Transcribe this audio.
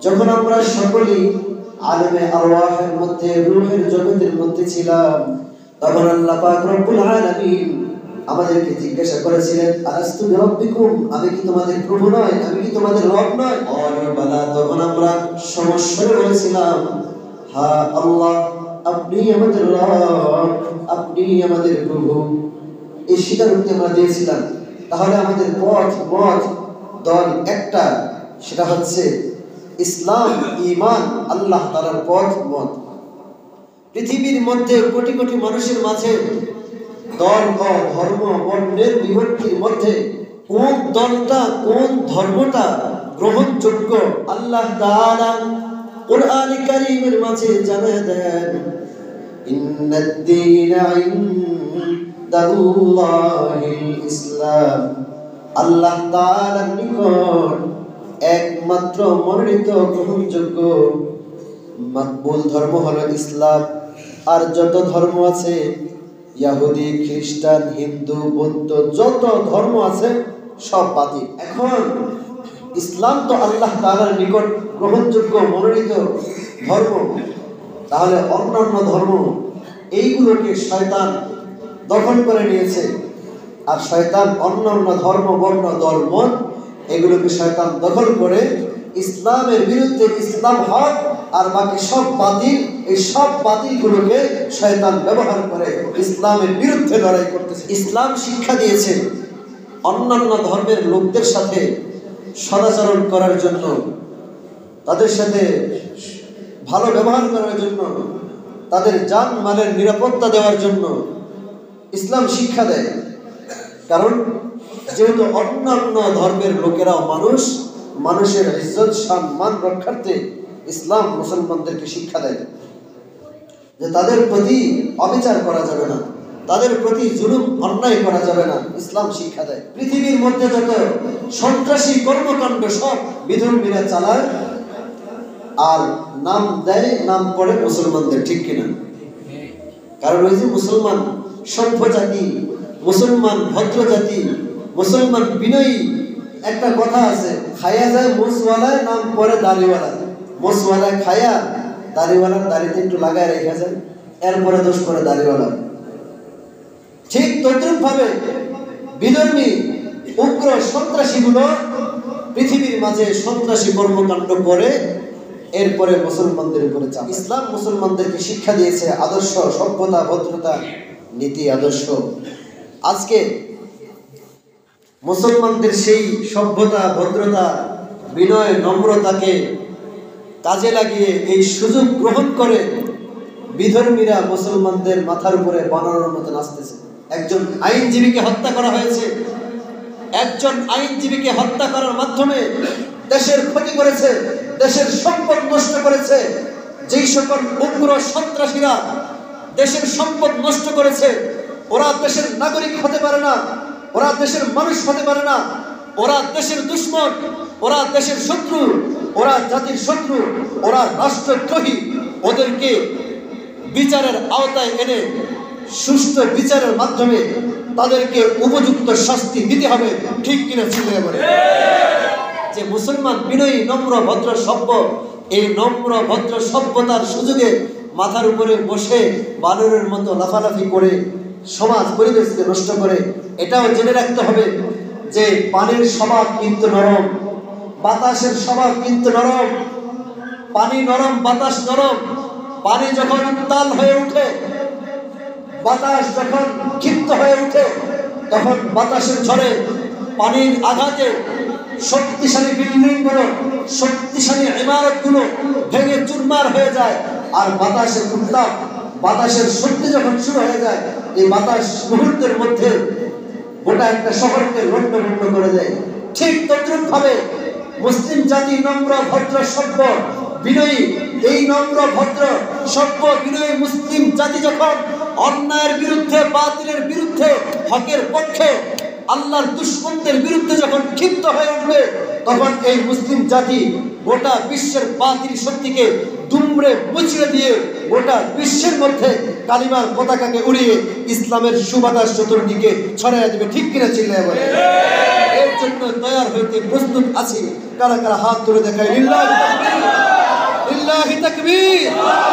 যখন আমরা সকলেই আলেমে আরওয়াহের মধ্যে, রূহের জগতের মধ্যে ছিলাম, তখন আল্লাহ পাক রব্বুল আলামিন আমাদেরকে জিজ্ঞাসা করেছিলেন, আলাস্তু বিরাব্বিকুম, আমি কি তোমাদের প্রভু নয়, আমি কি তোমাদের রব নয়? বালা। তখন আমরা সমস্যায় বলেছিলাম, হ্যাঁ আল্লাহ, আপনি আমাদের রব, আপনি আমাদের প্রভু। এই স্বীকারোক্তি আমরা দিয়েছিলাম। তাহলে আমাদের পথ মত দল একটা, সেটা হচ্ছে ইসলাম, ঈমান, আল্লাহ তাআলার পথ মত। পৃথিবীর মধ্যে কোটি কোটি মানুষের মাঝে দল ও ধর্ম বর্ণের বিভক্তির মধ্যে কোন দলটা, কোন ধর্মটা গ্রহণযোগ্য, আল্লাহ তাআলা কুরআন কারীমের মাঝে জানিয়ে দেন, ইন্নাদ-দীনা ইনদাল্লাহিল ইসলাম। আল্লাহ তাআলার নিকট একমাত্র মনোনীত গ্রহণযোগ্য মাকবুল ধর্ম হলো ইসলাম। আর যত ধর্ম আছে, ইহুদি, খ্রিস্টান, হিন্দু, বৌদ্ধ, যত ধর্ম আছে সব বাতিল। এখন ইসলাম তো আল্লাহ তাআলার নিকট গ্রহণযোগ্য মনোনীত ধর্ম, তাহলে অন্যান্য ধর্ম এইগুলোকে শয়তান দখল করে নিয়েছে। আর শয়তান অন্যান্য ধর্ম, বর্ণ, দল, মত এগুলোকে শয়তান দখল করে ইসলামের বিরুদ্ধে, ইসলাম হক আর বাকি সব বাতিল, এই সব বাতিলগুলোকে শয়তান ব্যবহার করে ইসলামের বিরুদ্ধে লড়াই করতেছে। ইসলাম শিক্ষা দিয়েছে অন্যান্য ধর্মের লোকদের সাথে সদাচরণ করার জন্য, তাদের সাথে ভালো ব্যবহার করার জন্য, তাদের জান মালের নিরাপত্তা দেওয়ার জন্য ইসলাম শিক্ষা দেয়। কারণ যেহেতু অন্যান্য ধর্মের লোকেরাও মানুষ, মানুষের ইজ্জত সম্মান রক্ষার্থে ইসলাম মুসলমানদেরকে শিক্ষা দেয় যে তাদের প্রতি অবিচার করা যাবে না, তাদের প্রতি জুলুম অন্যায় করা যাবে না, ইসলাম শিক্ষা দেয়। পৃথিবীর মধ্যে যত সন্ত্রাসী কর্মকাণ্ড সব বিধর্মীরা চালায় আর নাম দেয়, নাম পড়ে মুসলমানদের, ঠিক কিনা? কারণ ওই যে মুসলমান সভ্য জাতি, মুসলমান ভদ্র জাতি, মুসলমান বিনয়ী, একটা কথা আছে, খায়া যায় মোসওয়ালায়, নাম পরে দাড়িওয়ালা। মোসওয়ালা খায়া দাড়িওয়ালার দাড়িতে একটু লাগায় রেখে যায়, এরপরে দোষ করে দাড়িওয়ালা। ঠিক তদ্রুপ ভাবে বিধর্মী উগ্র সন্ত্রাসীগুলো পৃথিবীর মাঝে সন্ত্রাসী কর্মকাণ্ড করে এরপরে মুসলমানদের উপরে চাপ। ইসলাম মুসলমানদেরকে শিক্ষা দিয়েছে আদর্শ, সভ্যতা, ভদ্রতা, নীতি, আদর্শ। আজকে মুসলমানদের সেই সভ্যতা, ভদ্রতা, বিনয়, নম্রতাকে কাজে লাগিয়ে এই সুযোগ গ্রহণ করে বিধর্মীরা মুসলমানদের মাথার উপরে বানরের মতো নাচতেছে। একজন আইনজীবীকে হত্যা করা হয়েছে, একজন আইনজীবীকে হত্যা করার মাধ্যমে দেশের ক্ষতি করেছে, দেশের সম্পদ নষ্ট করেছে। যেই সকল উগ্র সন্ত্রাসীরা দেশের সম্পদ নষ্ট করেছে, ওরা দেশের নাগরিক হতে পারে না, ওরা দেশের মানুষ হতে পারে না, ওরা দেশের দুশ্মন, ওরা দেশের শত্রু, ওরা জাতির শত্রু, ওরা রাষ্ট্রদ্রোহী। ওদেরকে বিচারের আওতায় এনে সুষ্ঠু বিচারের মাধ্যমে তাদেরকে উপযুক্ত শাস্তি দিতে হবে, ঠিক কিনা চিন্তা করে? যে মুসলমান বিনয়ী, নম্র, ভদ্র, সভ্য, এই নম্র, ভদ্র, সভ্যতার সুযোগে মাথার উপরে বসে বানরের মতো লাফালাফি করে সমাজ পরিবেশকে নষ্ট করে, এটাও জেনে রাখতে হবে যে পানির স্বভাব কিন্তু নরম, বাতাসের স্বভাব কিন্তু নরম। পানি নরম, বাতাস নরম। পানি যখন উত্তাল হয়ে উঠে, বাতাস যখন ক্ষিপ্ত হয়ে উঠে, তখন বাতাসের ঝড়ে, পানির আঘাতে শক্তিশালী বিল্ডিংগুলো, শক্তিশালী ইমারতগুলো ভেঙে চুরমার হয়ে যায়। আর বাতাসের উত্তাপ, বাতাসের শক্তি যখন শুরু হয়ে যায়, এই বাতাস মুহূর্তের মধ্যে গোটা একটা শহরকে লণ্ডভণ্ড করে দেয়। ঠিক তদ্রুপ ভাবে মুসলিম জাতি নম্র, ভদ্র, সভ্য, বিনয়ী, এই নম্র, ভদ্র, সভ্য, বিনয়ী মুসলিম জাতি যখন অন্যায়ের বিরুদ্ধে, বাতিলের বিরুদ্ধে, হকের পক্ষে, আল্লাহর দুশমনদের বিরুদ্ধে যখন ক্ষিপ্ত হয়ে উঠবে, তখন এই মুসলিম জাতি গোটা বিশ্বের বাতিল শক্তিকে দুমড়ে মুচড়ে দিয়ে গোটা বিশ্বের মধ্যে কালিমার পতাকাকে উড়িয়ে ইসলামের সুবাতাস চতুর্দিকে ছড়াইয়া দেবে, ঠিক কিনা চিল্লায় বলে? এর জন্য তৈরি হইতে প্রস্তুত আছি। কারা কারা হাত তুলে দেখায়? লিল্লাহি। তাকবীর।